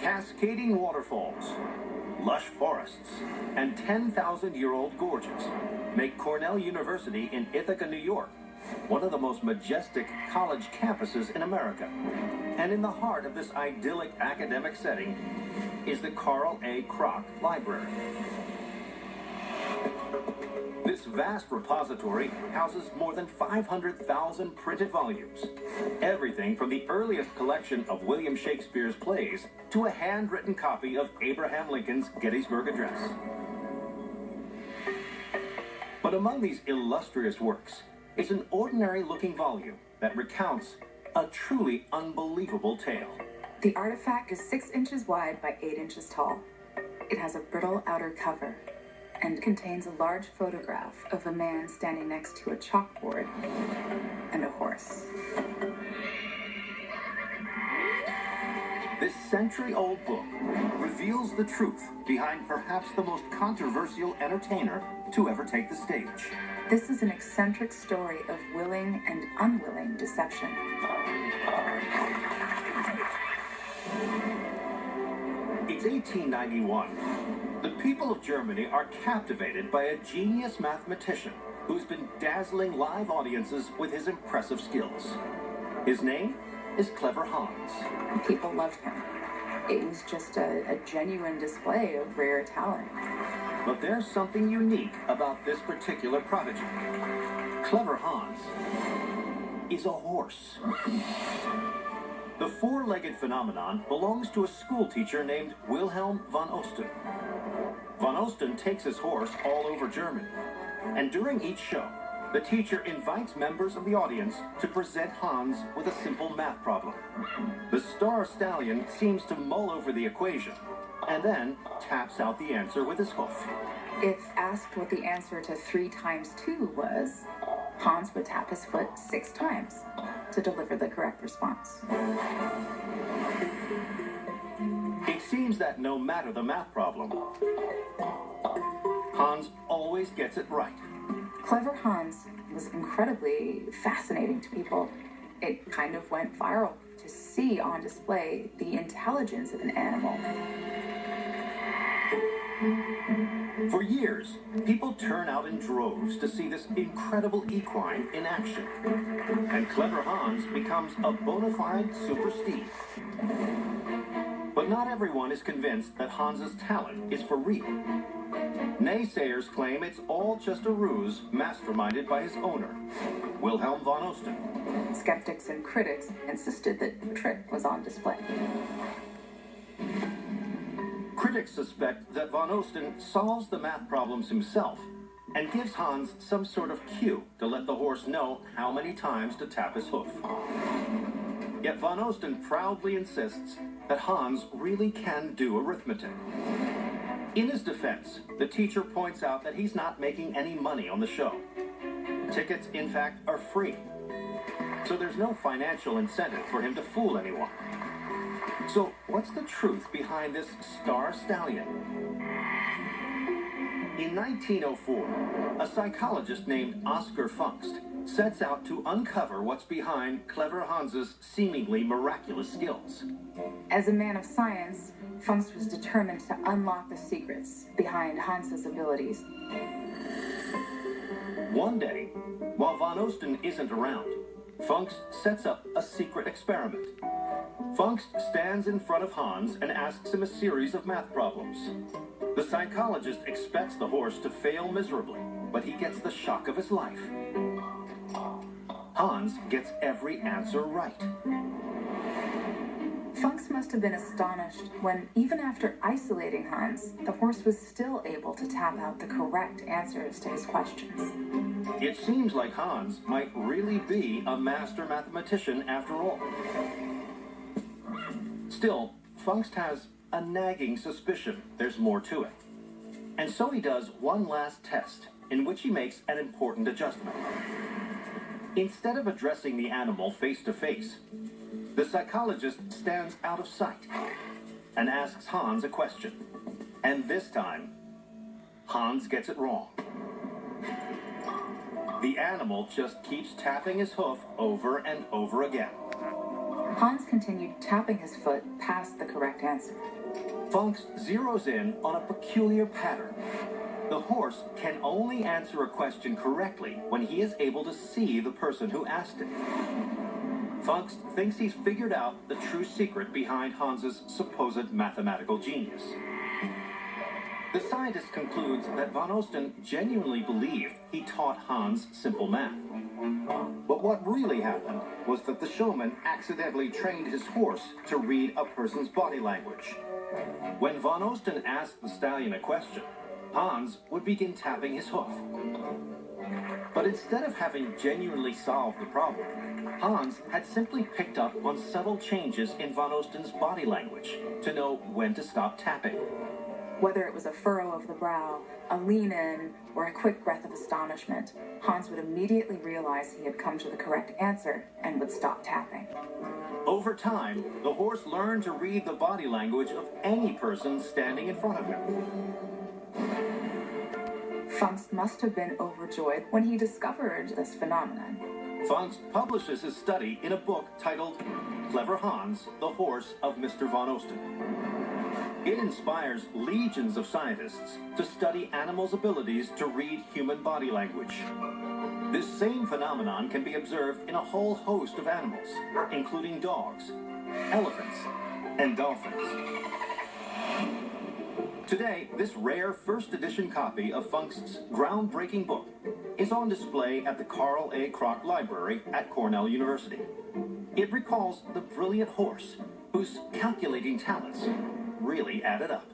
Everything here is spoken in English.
Cascading waterfalls, lush forests, and 10,000-year-old gorges make Cornell University in Ithaca, New York, one of the most majestic college campuses in America. And in the heart of this idyllic academic setting is the Carl A. Kroc Library. This vast repository houses more than 500,000 printed volumes. Everything from the earliest collection of William Shakespeare's plays to a handwritten copy of Abraham Lincoln's Gettysburg Address. But among these illustrious works is an ordinary-looking volume that recounts a truly unbelievable tale. The artifact is 6 inches wide by 8 inches tall. It has a brittle outer cover and contains a large photograph of a man standing next to a chalkboard and a horse. This century-old book reveals the truth behind perhaps the most controversial entertainer to ever take the stage. This is an eccentric story of willing and unwilling deception. It's 1891. The people of Germany are captivated by a genius mathematician who's been dazzling live audiences with his impressive skills. His name is Clever Hans. People loved him. It was just a genuine display of rare talent. But there's something unique about this particular prodigy. Clever Hans is a horse. The four-legged phenomenon belongs to a schoolteacher named Wilhelm von Osten. Von Osten takes his horse all over Germany, and during each show, the teacher invites members of the audience to present Hans with a simple math problem. The star stallion seems to mull over the equation, and then taps out the answer with his hoof. If asked what the answer to 3 times 2 was, Hans would tap his foot 6 times to deliver the correct response. It seems that no matter the math problem, Hans always gets it right. Clever Hans was incredibly fascinating to people. It kind of went viral to see on display the intelligence of an animal. For years, people turn out in droves to see this incredible equine in action. And Clever Hans becomes a bona fide super Steve. But not everyone is convinced that Hans's talent is for real. Naysayers claim it's all just a ruse masterminded by his owner, Wilhelm von Osten. Skeptics and critics insisted that the trick was on display. Critics suspect that von Osten solves the math problems himself and gives Hans some sort of cue to let the horse know how many times to tap his hoof. Yet von Osten proudly insists that Hans really can do arithmetic. In his defense, the teacher points out that he's not making any money on the show. Tickets, in fact, are free. So there's no financial incentive for him to fool anyone. So what's the truth behind this star stallion? In 1904, a psychologist named Oscar Funkst sets out to uncover what's behind Clever Hans's seemingly miraculous skills. As a man of science, Funkst was determined to unlock the secrets behind Hans's abilities. One day, while von Osten isn't around, Funkst sets up a secret experiment. Funkst stands in front of Hans and asks him a series of math problems. The psychologist expects the horse to fail miserably, but he gets the shock of his life. Hans gets every answer right. Funkst must have been astonished when, even after isolating Hans, the horse was still able to tap out the correct answers to his questions. It seems like Hans might really be a master mathematician after all. Still, Funkst has a nagging suspicion there's more to it. And so he does one last test, in which he makes an important adjustment. Instead of addressing the animal face to face, the psychologist stands out of sight and asks Hans a question. And this time, Hans gets it wrong. The animal just keeps tapping his hoof over and over again. Hans continued tapping his foot past the correct answer. Funks zeroes in on a peculiar pattern. The horse can only answer a question correctly when he is able to see the person who asked it. Funks thinks he's figured out the true secret behind Hans's supposed mathematical genius. The scientist concludes that Van Osten genuinely believed he taught Hans simple math. But what really happened was that the showman accidentally trained his horse to read a person's body language. When Van Osten asked the stallion a question, Hans would begin tapping his hoof. But instead of having genuinely solved the problem, Hans had simply picked up on subtle changes in Van Osten's body language to know when to stop tapping. Whether it was a furrow of the brow, a lean in, or a quick breath of astonishment, Hans would immediately realize he had come to the correct answer and would stop tapping. Over time, the horse learned to read the body language of any person standing in front of him. Funks must have been overjoyed when he discovered this phenomenon. Funks publishes his study in a book titled Clever Hans, the Horse of Mr. Van Osten. It inspires legions of scientists to study animals' abilities to read human body language. This same phenomenon can be observed in a whole host of animals, including dogs, elephants, and dolphins. Today, this rare first edition copy of Funks' groundbreaking book is on display at the Carl A. Kroc Library at Cornell University. It recalls the brilliant horse whose calculating talents really added up.